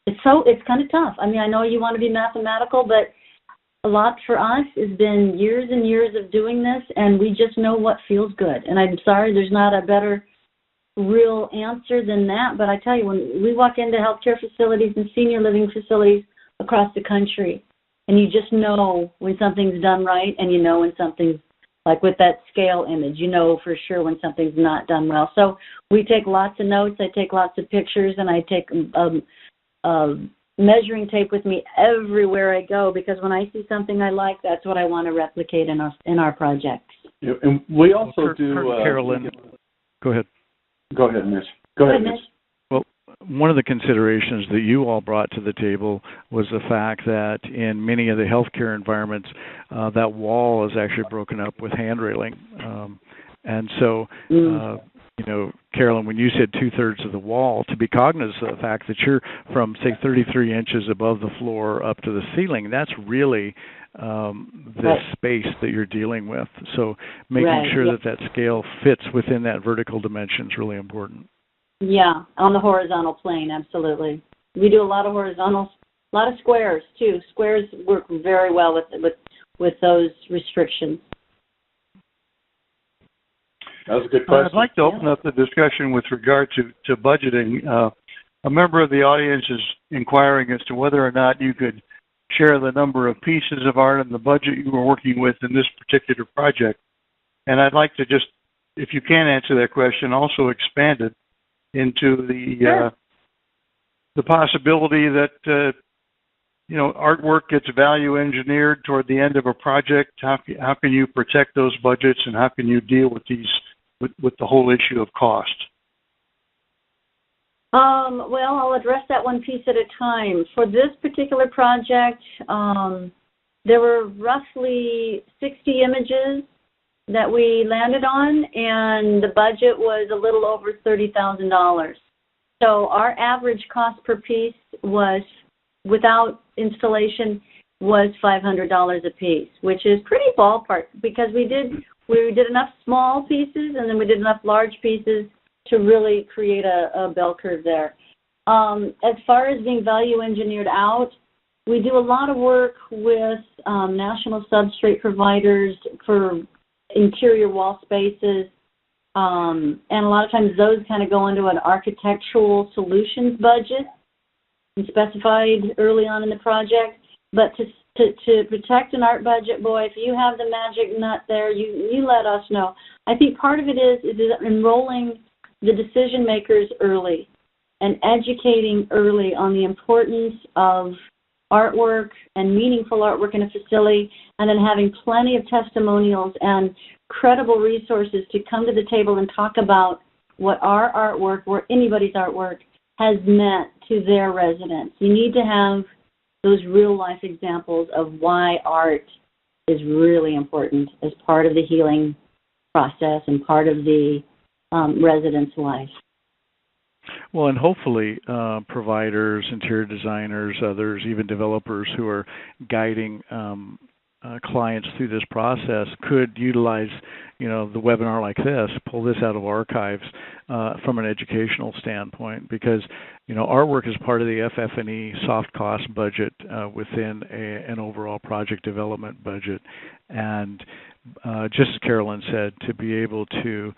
it's kind of tough. I mean, I know you want to be mathematical, but a lot for us has been years and years of doing this, and we just know what feels good. And I'm sorry, there's not a better real answer than that, but I tell you, when we walk into healthcare facilities and senior living facilities across the country, and you just know when something's done right, and you know when something's, like with that scale image, you know for sure when something's not done well. So we take lots of notes, I take lots of pictures, and I take measuring tape with me everywhere I go, because when I see something I like, that's what I want to replicate in our projects. Yeah, and we also do... Carolyn, go ahead. Go ahead, Mitch. Go ahead, Mitch. Well, one of the considerations that you all brought to the table was the fact that in many of the healthcare environments, that wall is actually broken up with hand railing. And so, you know, Carolyn, when you said 2/3 of the wall, to be cognizant of the fact that you're from, say, 33 inches above the floor up to the ceiling, that's really the space that you're dealing with. So making sure that scale fits within that vertical dimension is really important. Yeah, on the horizontal plane, absolutely. We do a lot of horizontals, a lot of squares too. Squares work very well with those restrictions. That was a good question. I'd like to open up the discussion with regard to budgeting. a member of the audience is inquiring as to whether or not you could share the number of pieces of art and the budget you were working with in this particular project. And I'd like to just, if you can answer that question, also expand it into the possibility that artwork gets value engineered toward the end of a project. How can you protect those budgets, and how can you deal with with the whole issue of cost? Well, I'll address that one piece at a time. For this particular project, there were roughly 60 images that we landed on, and the budget was a little over $30,000. So our average cost per piece was, without installation, was $500 a piece, which is pretty ballpark, because we did enough small pieces, and then we did enough large pieces to really create a bell curve there. As far as being value engineered out, we do a lot of work with national substrate providers for interior wall spaces, and a lot of times those kind of go into an architectural solutions budget and specified early on in the project. But to protect an art budget, boy, if you have the magic nut there, you let us know. I think part of it is enrolling the decision makers early and educating early on the importance of artwork and meaningful artwork in a facility, and then having plenty of testimonials and credible resources to come to the table and talk about what our artwork, or anybody's artwork, has meant to their residents. You need to have those real-life examples of why art is really important as part of the healing process and part of the resident's life. Well, and hopefully providers, interior designers, others, even developers who are guiding clients through this process could utilize, the webinar like this, pull this out of archives from an educational standpoint, because, artwork is part of the FF&E soft cost budget within an overall project development budget. And just as Carolyn said, to be able to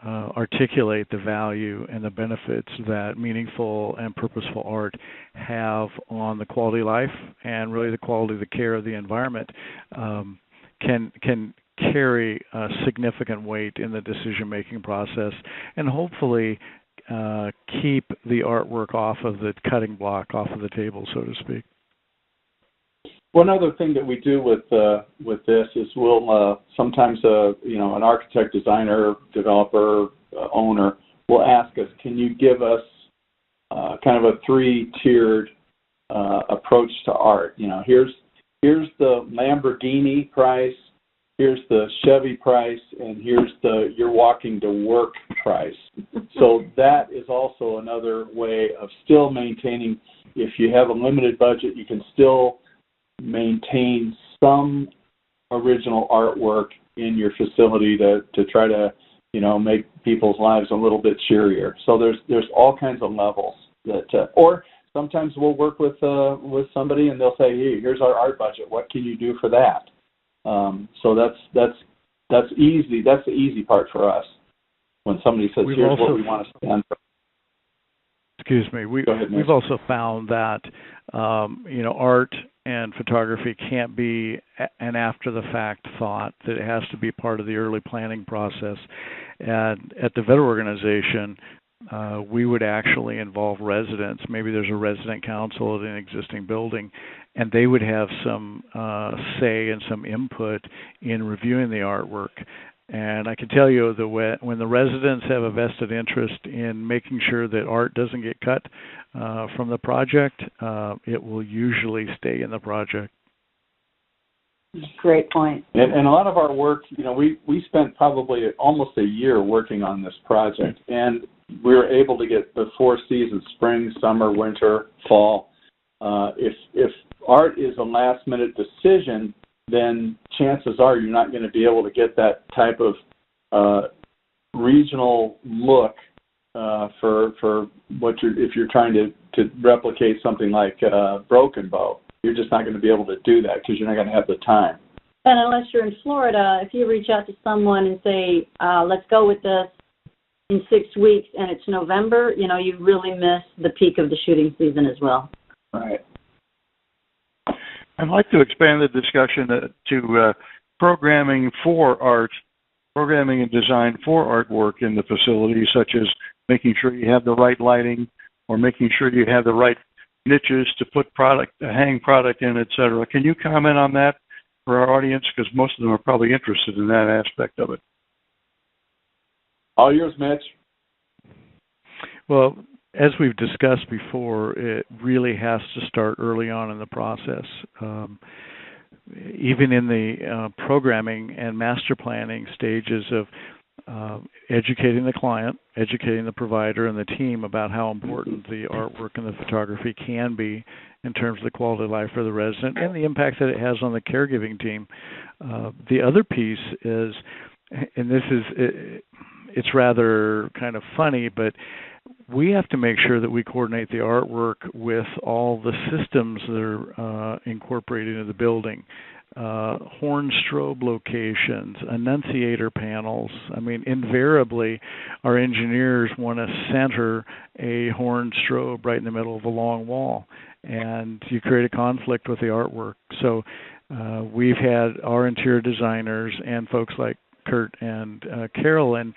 articulate the value and the benefits that meaningful and purposeful art have on the quality of life and really the quality of the care of the environment can carry a significant weight in the decision-making process, and hopefully keep the artwork off of the cutting block, off of the table, so to speak. One other thing that we do with this is we'll sometimes an architect, designer, developer, owner will ask us, can you give us kind of a three-tiered approach to art? Here's the Lamborghini price, here's the Chevy price, and here's the you're walking to work price. So that is also another way of still maintaining. If you have a limited budget, you can still maintain some original artwork in your facility to try to make people's lives a little bit cheerier. So there's all kinds of levels that or sometimes we'll work with somebody and they'll say, hey, here's our art budget, what can you do for that? So that's easy. That's the easy part for us when somebody says, here's what we want to spend. Excuse me. We've also found that art and photography can't be an after-the-fact thought, that it has to be part of the early planning process. And at the Vetter organization, we would actually involve residents. Maybe there's a resident council at an existing building, and they would have some say and some input in reviewing the artwork. And I can tell you that when the residents have a vested interest in making sure that art doesn't get cut from the project, it will usually stay in the project. Great point. And a lot of our work, we spent probably almost a year working on this project, and we were able to get the 4 seasons: spring, summer, winter, fall. If art is a last-minute decision, then chances are you're not going to be able to get that type of regional look for what if you're trying to replicate something like Broken Bow. You're just not going to be able to do that because you're not going to have the time. And unless you're in Florida, if you reach out to someone and say, let's go with this, in 6 weeks and it's November, you really miss the peak of the shooting season as well. Right. I'd like to expand the discussion to programming for art, programming and design for artwork in the facility, such as making sure you have the right lighting or making sure you have the right niches to put product, to hang product in, et cetera. Can you comment on that for our audience? Because most of them are probably interested in that aspect of it. All yours, Mitch. Well, as we've discussed before, it really has to start early on in the process. Even in the programming and master planning stages of educating the client, educating the provider and the team about how important the artwork and the photography can be in terms of the quality of life for the resident and the impact that it has on the caregiving team. The other piece is, and this is, it's rather kind of funny, but we have to make sure that we coordinate the artwork with all the systems that are incorporated into the building. Horn strobe locations, annunciator panels. I mean, invariably, our engineers want to center a horn strobe right in the middle of a long wall, and you create a conflict with the artwork. So we've had our interior designers and folks like Kurt and Carolyn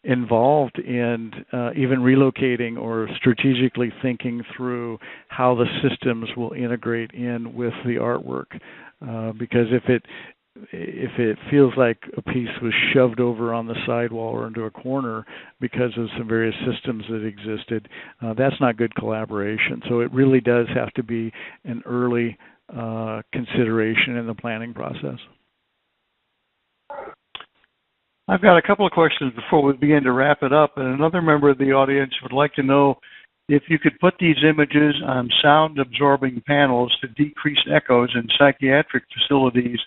involved in even relocating or strategically thinking through how the systems will integrate in with the artwork. Because if it feels like a piece was shoved over on the sidewall or into a corner because of some various systems that existed, that's not good collaboration. So it really does have to be an early consideration in the planning process. I've got a couple of questions before we begin to wrap it up, and another member of the audience would like to know if you could put these images on sound-absorbing panels to decrease echoes in psychiatric facilities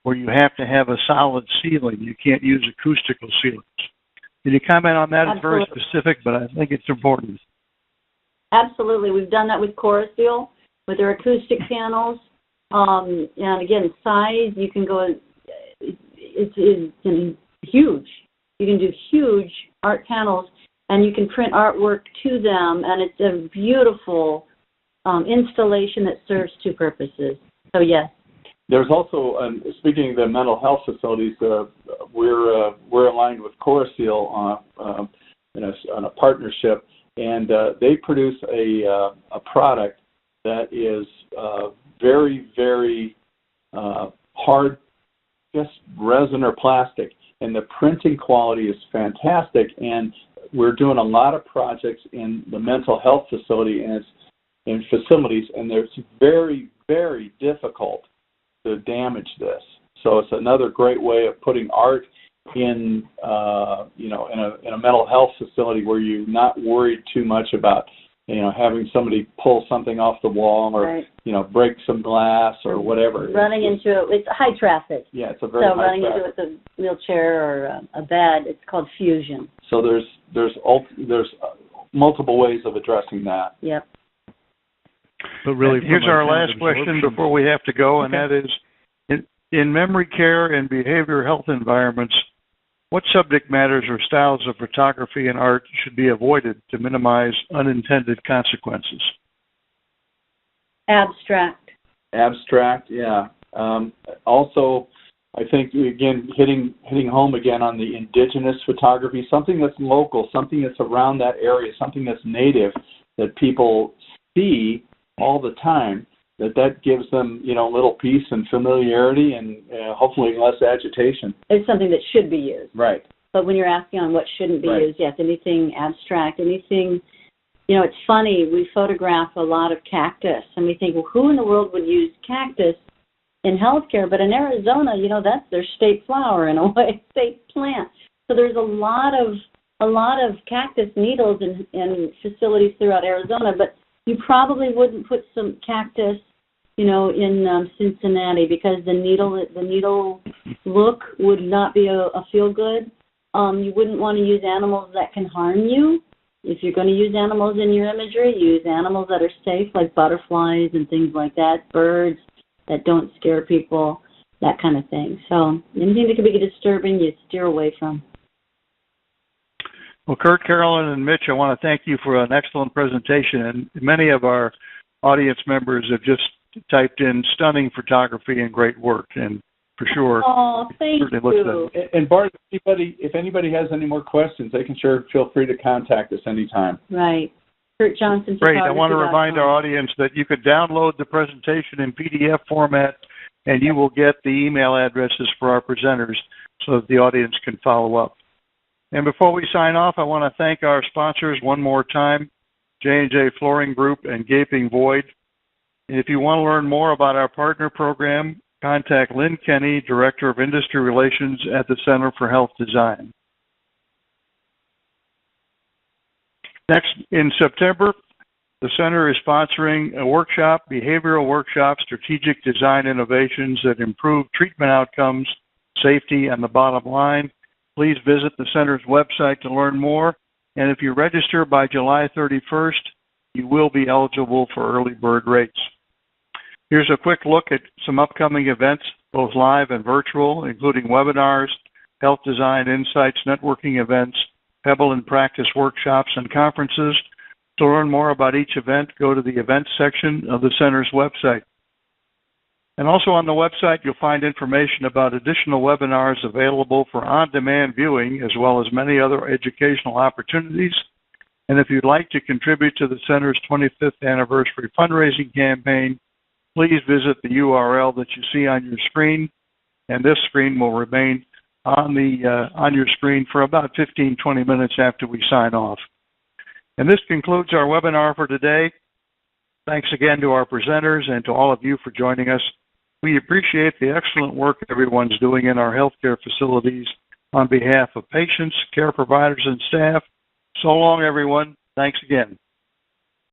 where you have to have a solid ceiling. You can't use acoustical ceilings. Can you comment on that? Absolutely. It's very specific, but I think it's important. Absolutely. We've done that with Chorusseal, with their acoustic panels. And again, size, you can go, it's huge. You can do huge art panels, and you can print artwork to them, and it's a beautiful installation that serves two purposes. So, yes. There's also, speaking of the mental health facilities, we're aligned with Chorusseal on a partnership, and they produce a product that is very, very hard, just resin or plastic, and the printing quality is fantastic. And we're doing a lot of projects in the mental health facility and in facilities, and it's very, very difficult to damage this. So it's another great way of putting art in, in a mental health facility where you're not worried too much about, having somebody pull something off the wall or, right. Break some glass or whatever. Running into it, it's high traffic. Yeah, it's a very high running traffic. into it with a wheelchair or a bed, it's called fusion. So there's multiple ways of addressing that. Yep. But really, here's our last question before we have to go, and that is, in memory care and behavioral health environments, what subject matters or styles of photography and art should be avoided to minimize unintended consequences? Abstract, yeah. Also, I think, again, hitting home again on the indigenous photography, something that's local, something that's around that area, something that's native that people see all the time, that gives them, little peace and familiarity and hopefully less agitation. It's something that should be used. Right. But when you're asking on what shouldn't be used, yes, anything abstract, anything, it's funny, we photograph a lot of cactus, and we think, well, who in the world would use cactus in healthcare? But in Arizona, that's their state flower in a way, state plant. So there's a lot of cactus needles in facilities throughout Arizona, but you probably wouldn't put some cactus, in Cincinnati because the needle look would not be a feel good. You wouldn't want to use animals that can harm you. If you're going to use animals in your imagery, use animals that are safe, like butterflies and things like that, birds that don't scare people, that kind of thing. So anything that could be disturbing, you steer away from. Well, Kurt, Carolyn, and Mitch, I want to thank you for an excellent presentation. And many of our audience members have just typed in stunning photography and great work. And for sure, thank you. And Bart, if anybody has any more questions, they can feel free to contact us anytime. Right. Kurt Johnson. Great. I want to remind our audience that you could download the presentation in PDF format, and you will get the email addresses for our presenters so that the audience can follow up. And before we sign off, I want to thank our sponsors one more time, J&J Flooring Group and Gaping Void. And if you want to learn more about our partner program, contact Lynn Kenny, Director of Industry Relations at the Center for Health Design. Next, in September, the Center is sponsoring a workshop, Behavioral Workshop, Strategic Design Innovations that Improve Treatment Outcomes, Safety, and the Bottom Line. Please visit the Center's website to learn more. And if you register by July 31st, you will be eligible for early bird rates. Here's a quick look at some upcoming events, both live and virtual, including webinars, health design insights, networking events, Pebble and Practice workshops, and conferences. To learn more about each event, go to the events section of the Center's website. And also on the website, you'll find information about additional webinars available for on-demand viewing, as well as many other educational opportunities. And if you'd like to contribute to the Center's 25th anniversary fundraising campaign, please visit the URL that you see on your screen. And this screen will remain on your screen for about 15-20 minutes after we sign off. And this concludes our webinar for today. Thanks again to our presenters and to all of you for joining us. We appreciate the excellent work everyone's doing in our healthcare facilities on behalf of patients, care providers, and staff. So long, everyone. Thanks again.